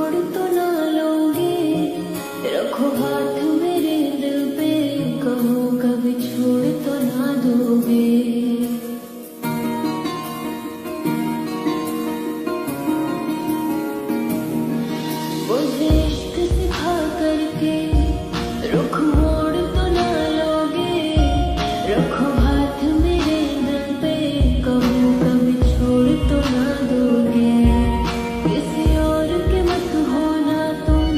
मोड़ तो ना लोगे, रखो हाथ मेरे दिल पे, कहो कभी छोड़ तो ना दोगे। मुझे इश्क सिखा करके रुख मोड़ तो ना लोगे, रखो हाथ मेरे दिल पे, कहो कभी छोड़ तो ना दोगे। किसी और के मत होना तुम,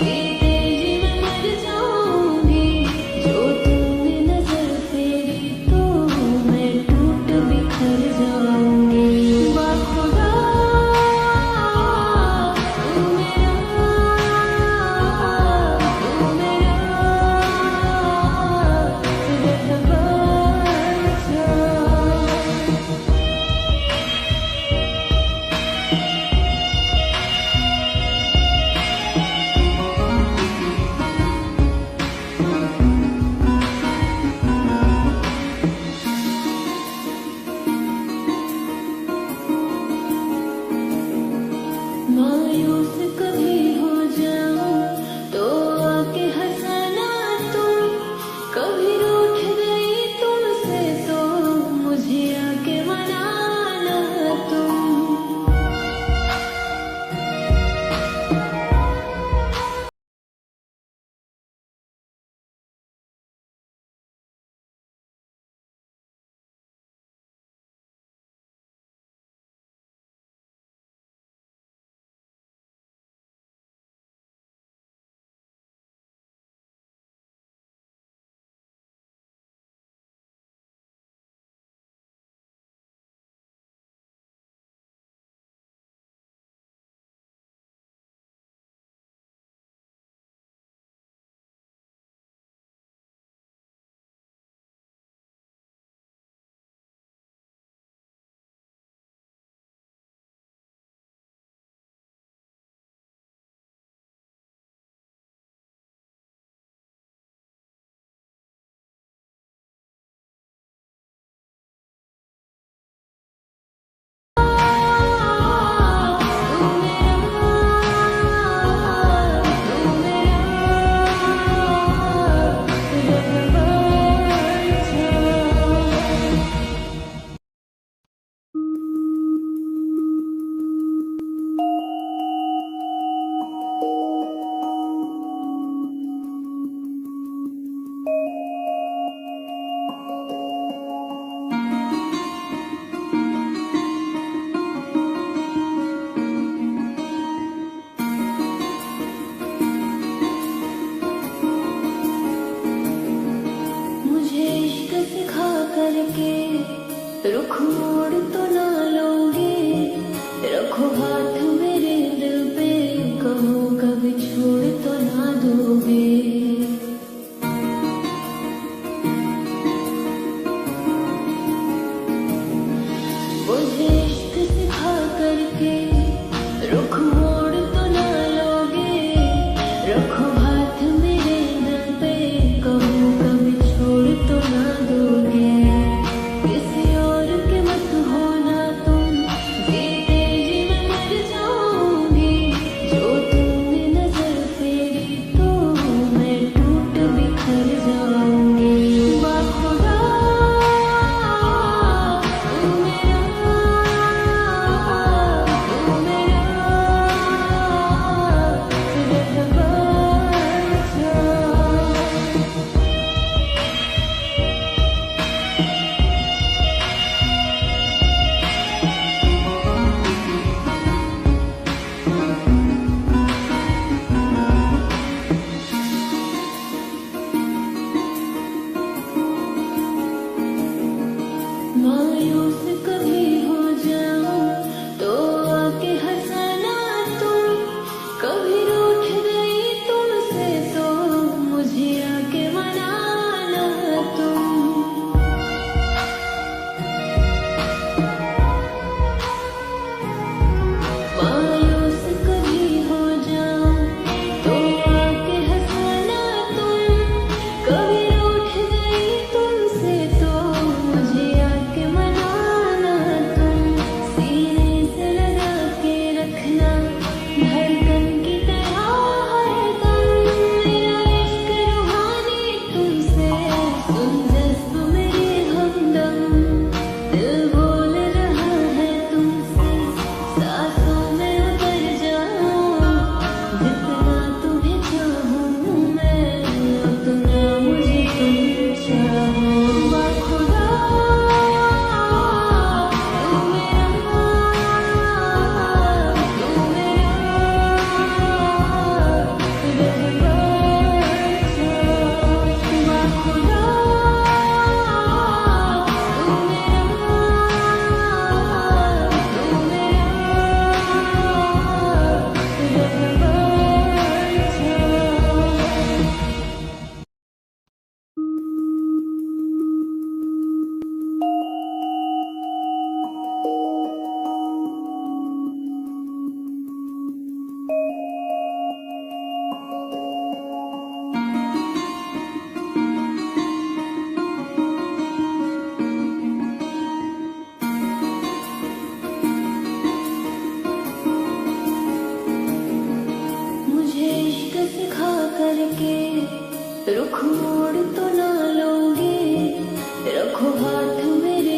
जीते जी मैं मर जाऊंगी। जो तुमने नजर फेरी तो मैं टूट बिखर जाऊंगी। बाखुदा तू मेरा, तू मेरा रब्बा अच्छा। मायूस कभी हो जाऊं तो आके हंसाना तुम, कभी रूठ गई तुमसे तो मुझे आके मनाना तुम। तू मेरा, तू मेरा रब्बा अच्छा। मुझे इश्क सिखा करके रुख मोड़ तो ना लोगे, रखो हाथ मेरे दिल पे, कहो कभी छोड़ तो ना दोगे। मुझे इश्क सिखा करके रुख मोड़ तो ना लोगे, रखो हाथ मेरे दिल पे, कहो कभी छोड़ तो ना दोगे। किसी और के मत होना करके रुख मोड़ तो ना लोगे, रखो हाथ मेरे